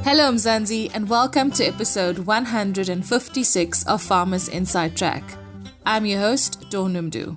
Hello Mzansi and welcome to episode 156 of Farmers Inside Track. I'm your host, Donumdu.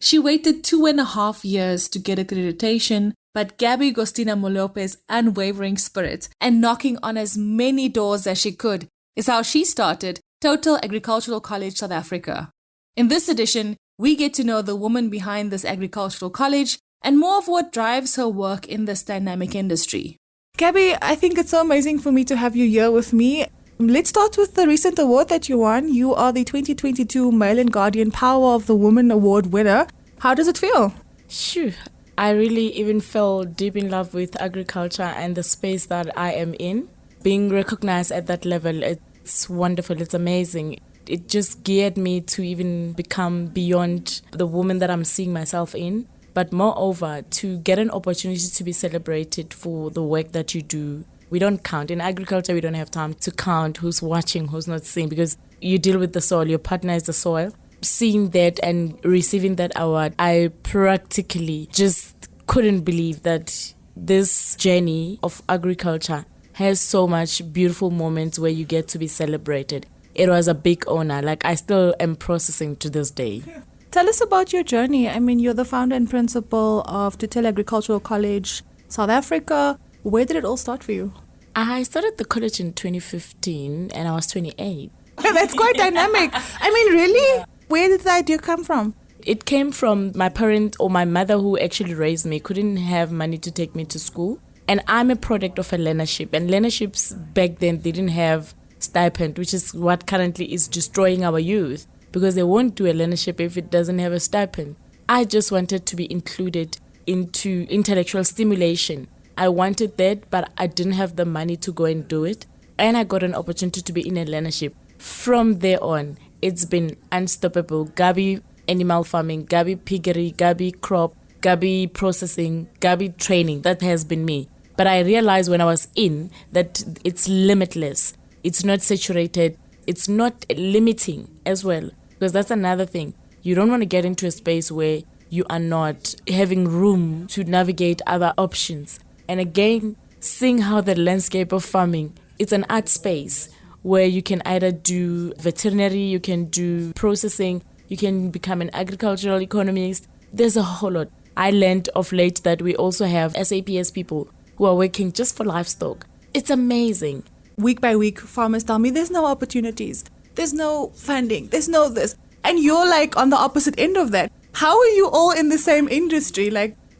She waited 2.5 years to get accreditation, but Gabbey Gostina Malope's unwavering spirit and knocking on as many doors as she could is how she started Toutele Agri College South Africa. In this edition, we get to know the woman behind this agricultural college and more of what drives her work in this dynamic industry. Gabbey, I think it's so amazing for me to have you here with me. Let's start with the recent award that you won. You are the 2022 Mail and Guardian Power of the Woman Award winner. How does it feel? Shoo. I really even fell deep in love with agriculture and the space that I am in. Being recognized at that level, it's wonderful, it's amazing. It just geared me to even become beyond the woman that I'm seeing myself in. But moreover, to get an opportunity to be celebrated for the work that you do. We don't count. In agriculture, we don't have time to count who's watching, who's not seeing, because you deal with the soil. Your partner is the soil. Seeing that and receiving that award, I practically just couldn't believe that this journey of agriculture has so much beautiful moments where you get to be celebrated. It was a big honor. I still am processing to this day. Tell us about your journey. I mean, you're the founder and principal of Toutele Agri College, South Africa. Where did it all start for you? I started the college in 2015 and I was 28. That's quite dynamic. I mean, really? Where did the idea come from? It came from my parent or my mother who actually raised me, couldn't have money to take me to school. And I'm a product of a learnership. And learnerships back then didn't have stipend, which is what currently is destroying our youth. Because they won't do a learnership if it doesn't have a stipend. I just wanted to be included into intellectual stimulation. I wanted that, but I didn't have the money to go and do it. And I got an opportunity to be in a learnership. From there on, it's been unstoppable. Gabbey animal farming, Gabbey piggery, Gabbey crop, Gabbey processing, Gabbey training. That has been me. But I realized when I was in that it's limitless. It's not saturated. It's not limiting as well. Because that's another thing. You don't want to get into a space where you are not having room to navigate other options. And again, seeing how the landscape of farming, it's an art space where you can either do veterinary, you can do processing, you can become an agricultural economist. There's a whole lot. I learned of late that we also have SAPS people who are working just for livestock. It's amazing. Week by week, farmers tell me there's no opportunities. There's no funding. There's no this. And you're on the opposite end of that. How are you all in the same industry?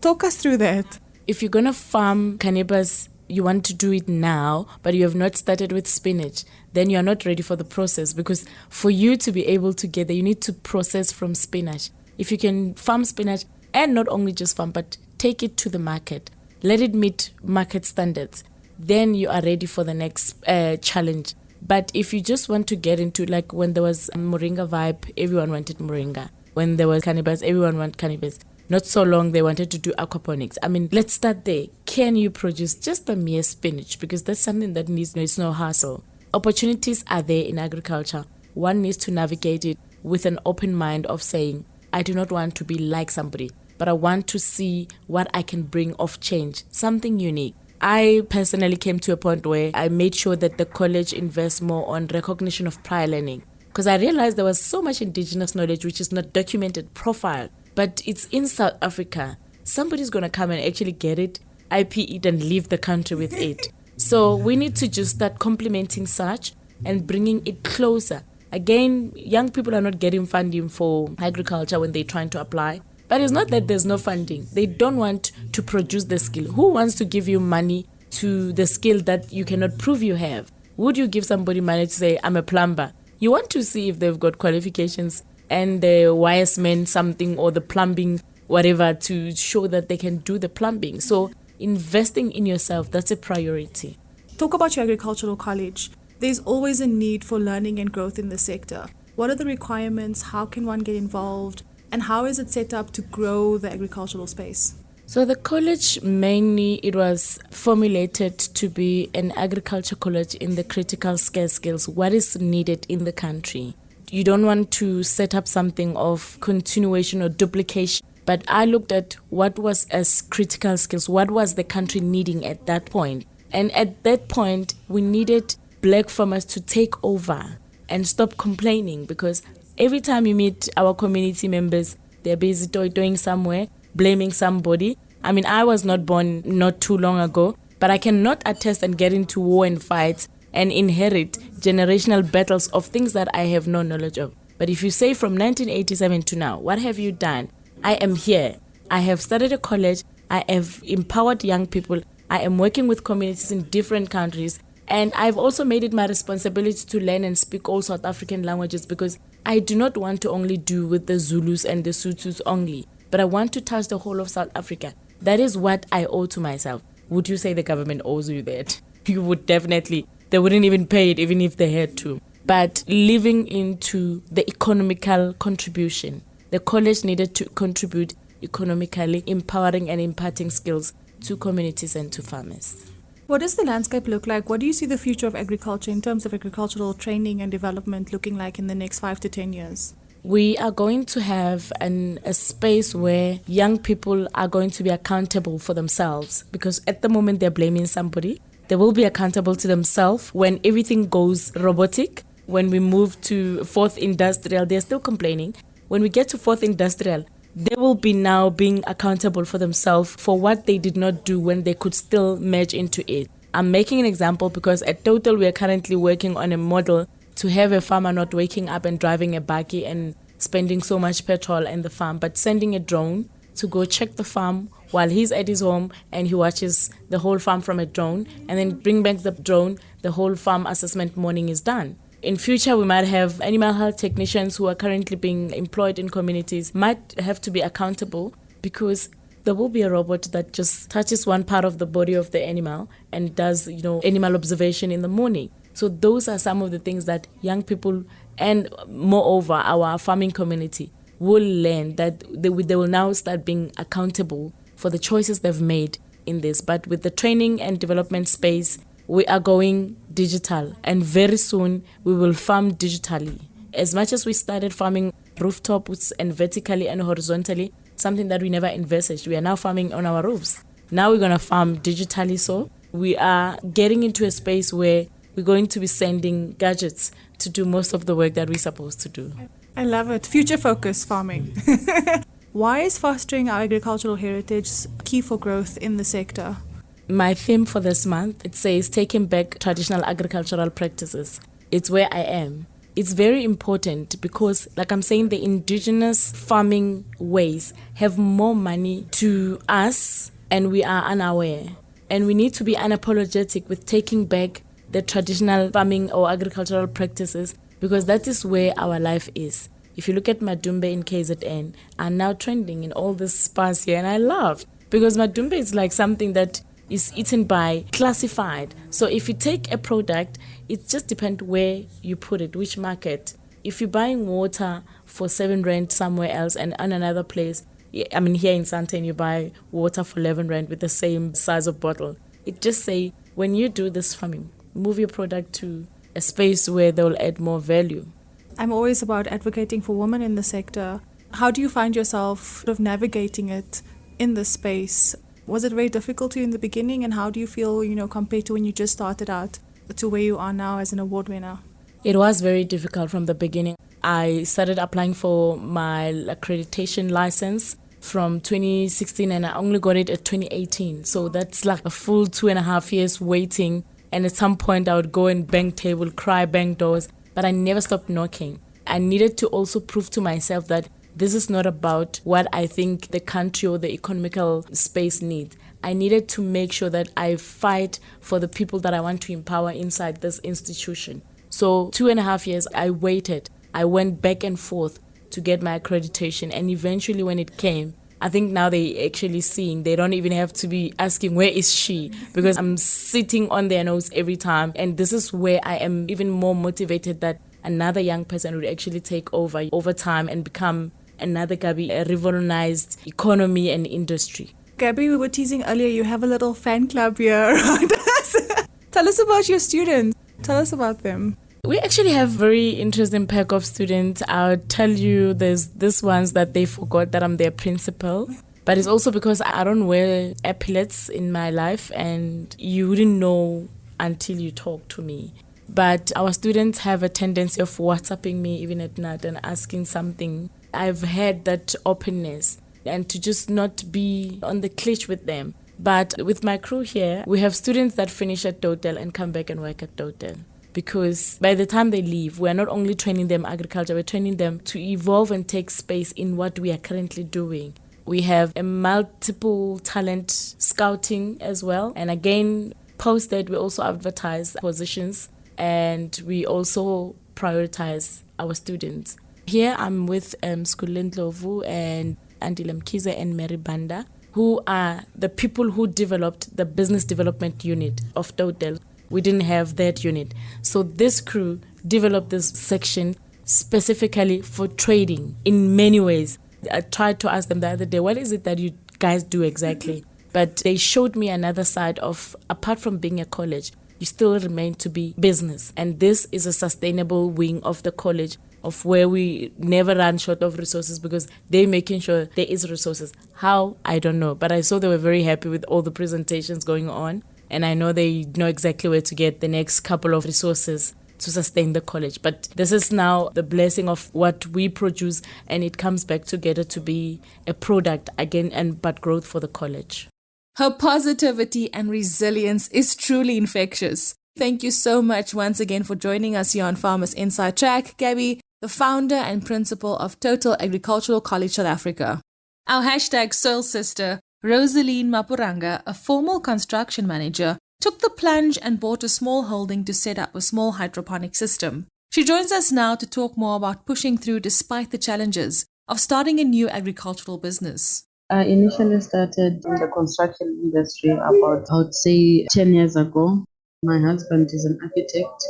Talk us through that. If you're going to farm cannabis, you want to do it now, but you have not started with spinach, then you're not ready for the process. Because for you to be able to get there, you need to process from spinach. If you can farm spinach, and not only just farm, but take it to the market, let it meet market standards, then you are ready for the next challenge. But if you just want to get into, when there was Moringa vibe, everyone wanted Moringa. When there was cannabis, everyone wanted cannabis. Not so long, they wanted to do aquaponics. I mean, let's start there. Can you produce just a mere spinach? Because that's something that needs no hassle. Opportunities are there in agriculture. One needs to navigate it with an open mind of saying, I do not want to be like somebody, but I want to see what I can bring of change, something unique. I personally came to a point where I made sure that the college invests more on recognition of prior learning. Because I realized there was so much indigenous knowledge which is not documented, profiled. But it's in South Africa. Somebody's going to come and actually get it, IP it, and leave the country with it. So we need to just start complementing such and bringing it closer. Again, young people are not getting funding for agriculture when they're trying to apply. But it's not that there's no funding. They don't want to produce the skill. Who wants to give you money to the skill that you cannot prove you have? Would you give somebody money to say, I'm a plumber? You want to see if they've got qualifications and the wiresman something or the plumbing, whatever, to show that they can do the plumbing. So investing in yourself, that's a priority. Talk about your agricultural college. There's always a need for learning and growth in the sector. What are the requirements? How can one get involved? And how is it set up to grow the agricultural space? So the college, mainly it was formulated to be an agriculture college in the critical scarce skills, what is needed in the country. You don't want to set up something of continuation or duplication, but I looked at what was as critical skills, what was the country needing at that point. And at that point, we needed black farmers to take over and stop complaining, because every time you meet our community members, they're busy doing somewhere, blaming somebody. I mean, I was not born not too long ago, but I cannot attest and get into war and fights and inherit generational battles of things that I have no knowledge of. But if you say from 1987 to now, what have you done? I am here. I have started a college. I have empowered young people. I am working with communities in different countries. And I've also made it my responsibility to learn and speak all South African languages, because I do not want to only do with the Zulus and the Sothos only, but I want to touch the whole of South Africa. That is what I owe to myself. Would you say the government owes you that? You would definitely. They wouldn't even pay it even if they had to. But living into the economical contribution, the college needed to contribute economically, empowering and imparting skills to communities and to farmers. What does the landscape look like? What do you see the future of agriculture in terms of agricultural training and development looking like in the next 5 to 10 years? We are going to have a space where young people are going to be accountable for themselves, because at the moment they're blaming somebody. They will be accountable to themselves when everything goes robotic. When we move to 4th industrial, they're still complaining. When we get to 4th industrial, they will be now being accountable for themselves for what they did not do when they could still merge into it. I'm making an example because at Toutele we are currently working on a model to have a farmer not waking up and driving a bakkie and spending so much petrol in the farm, but sending a drone to go check the farm while he's at his home and he watches the whole farm from a drone, and then bring back the drone, the whole farm assessment morning is done. In future, we might have animal health technicians who are currently being employed in communities might have to be accountable, because there will be a robot that just touches one part of the body of the animal and does, animal observation in the morning. So those are some of the things that young people and moreover our farming community will learn, that they will now start being accountable for the choices they've made in this. But with the training and development space, we are going digital, and very soon we will farm digitally. As much as we started farming rooftops and vertically and horizontally, something that we never envisaged, we are now farming on our roofs. Now we're going to farm digitally, so we are getting into a space where we're going to be sending gadgets to do most of the work that we're supposed to do. I love it. Future focus farming. Why is fostering our agricultural heritage key for growth in the sector? My theme for this month, it says taking back traditional agricultural practices. It's where I am. It's very important because, like I'm saying, the indigenous farming ways have more money to us and we are unaware. And we need to be unapologetic with taking back the traditional farming or agricultural practices, because that is where our life is. If you look at Madumbe in KZN, are now trending in all this spas here, and I love, because Madumbe is like something that is eaten by classified. So if you take a product, it just depends where you put it, which market. If you're buying water for 7 rand somewhere else and on another place, I mean here in Sandton you buy water for 11 rand with the same size of bottle. It just say, when you do this farming, move your product to a space where they'll add more value. I'm always about advocating for women in the sector. How do you find yourself sort of navigating it in this space? Was it very difficult to you in the beginning, and how do you feel, compared to when you just started out to where you are now as an award winner? It was very difficult from the beginning. I started applying for my accreditation license from 2016 and I only got it at 2018. So that's like a full 2.5 years waiting. And at some point I would go and bang table, cry, bang doors, but I never stopped knocking. I needed to also prove to myself that this is not about what I think the country or the economical space needs. I needed to make sure that I fight for the people that I want to empower inside this institution. So 2.5 years, I waited. I went back and forth to get my accreditation. And eventually when it came, I think now they actually seeing, they don't even have to be asking, where is she? Because I'm sitting on their nose every time. And this is where I am even more motivated that another young person would actually take over time and become another Gabbey, a revolutionized economy and industry. Gabbey, we were teasing earlier, you have a little fan club here around us. Tell us about your students. Tell us about them. We actually have very interesting pack of students. I'll tell you, there's this ones that they forgot that I'm their principal. But it's also because I don't wear epaulets in my life, and you wouldn't know until you talk to me. But our students have a tendency of WhatsApping me even at night and asking something. I've had that openness and to just not be on the cliche with them. But with my crew here, we have students that finish at Toutele and come back and work at Toutele. Because by the time they leave, we're not only training them agriculture, we're training them to evolve and take space in what we are currently doing. We have a multiple talent scouting as well. And again, post that, we also advertise positions and we also prioritize our students. Here I'm with Skulin Ndlovu and Andile Mkhize and Mary Banda, who are the people who developed the business development unit of Toutele. We didn't have that unit. So this crew developed this section specifically for trading in many ways. I tried to ask them the other day, what is it that you guys do exactly? But they showed me another side of, apart from being a college, you still remain to be business. And this is a sustainable wing of the college, of where we never run short of resources because they're making sure there is resources. How? I don't know. But I saw they were very happy with all the presentations going on. And I know they know exactly where to get the next couple of resources to sustain the college. But this is now the blessing of what we produce, and it comes back together to be a product again, but growth for the college. Her positivity and resilience is truly infectious. Thank you so much once again for joining us here on Farmers Inside Track, Gabbey, the founder and principal of Toutele Agri College South Africa. Our hashtag Soil Sister, Roseline Mapuranga, a formal construction manager, took the plunge and bought a small holding to set up a small hydroponic system. She joins us now to talk more about pushing through despite the challenges of starting a new agricultural business. I initially started in the construction industry about, I would say, 10 years ago. My husband is an architect,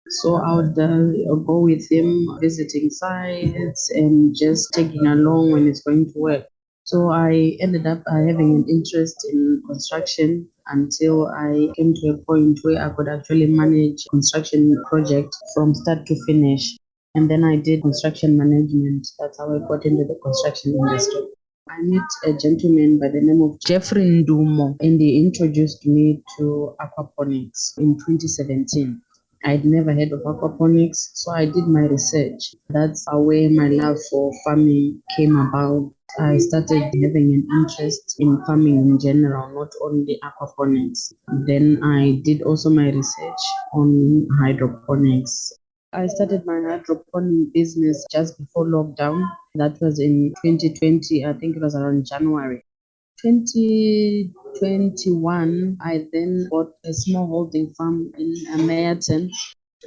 so I would go with him visiting sites and just taking along when it's going to work. So I ended up having an interest in construction until I came to a point where I could actually manage construction project from start to finish. And then I did construction management. That's how I got into the construction industry. I met a gentleman by the name of Jeffrey Ndumo, and he introduced me to aquaponics in 2017. I'd never heard of aquaponics, so I did my research. That's where my love for farming came about. I started having an interest in farming in general, not only aquaponics. Then I did also my research on hydroponics. I started my hydroponic business just before lockdown. That was in 2020, I think it was around January. 2021, I then bought a small holding farm in Meyerton.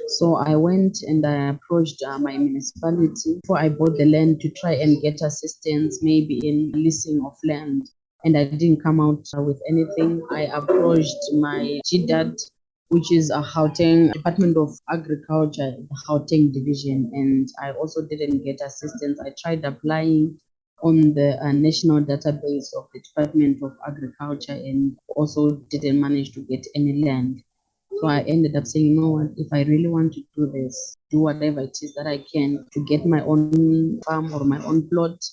So I went and I approached my municipality before I bought the land to try and get assistance, maybe in leasing of land. And I didn't come out with anything. I approached my GDAD, which is a Gauteng Department of Agriculture, the Gauteng division, and I also didn't get assistance. I tried applying on the national database of the Department of Agriculture and also didn't manage to get any land. So I ended up saying, you know what, if I really want to do this, do whatever it is that I can to get my own farm or my own plot.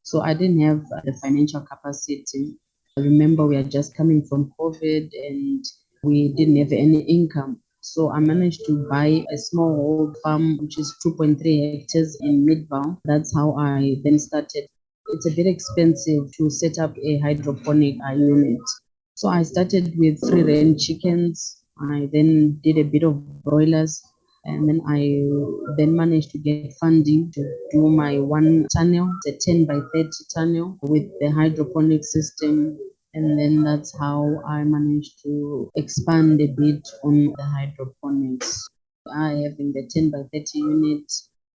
So I didn't have the financial capacity. I remember we are just coming from COVID and we didn't have any income. So I managed to buy a small old farm, which is 2.3 hectares in Midvale. That's how I then started. It's a bit expensive to set up a hydroponic unit. So I started with free-range chickens. I then did a bit of broilers. And then I then managed to get funding to do my one tunnel, the 10 by 30 tunnel with the hydroponic system. And then that's how I managed to expand a bit on the hydroponics. I having the 10 by 30 unit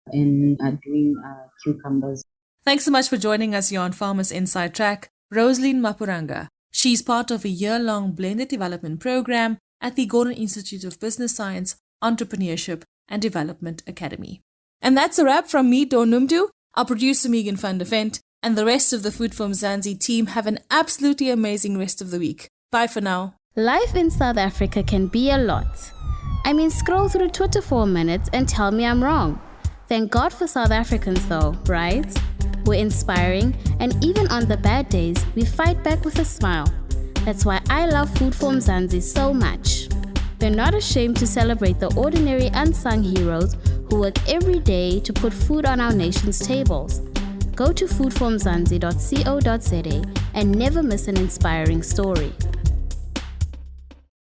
and doing cucumbers. Thanks so much for joining us here on Farmers Inside Track, Roseline Mapuranga. She's part of a year-long blended development program at the Gordon Institute of Business Science, Entrepreneurship and Development Academy. And that's a wrap from me, Dawn Numdu, our producer Megan van der Vent, and the rest of the Food from Mzansi team. Have an absolutely amazing rest of the week. Bye for now. Life in South Africa can be a lot. I mean, scroll through Twitter for a minute and tell me I'm wrong. Thank God for South Africans though, right? We're inspiring, and even on the bad days, we fight back with a smile. That's why I love Food for Mzansi so much. They're not ashamed to celebrate the ordinary unsung heroes who work every day to put food on our nation's tables. Go to foodformzansi.co.za and never miss an inspiring story.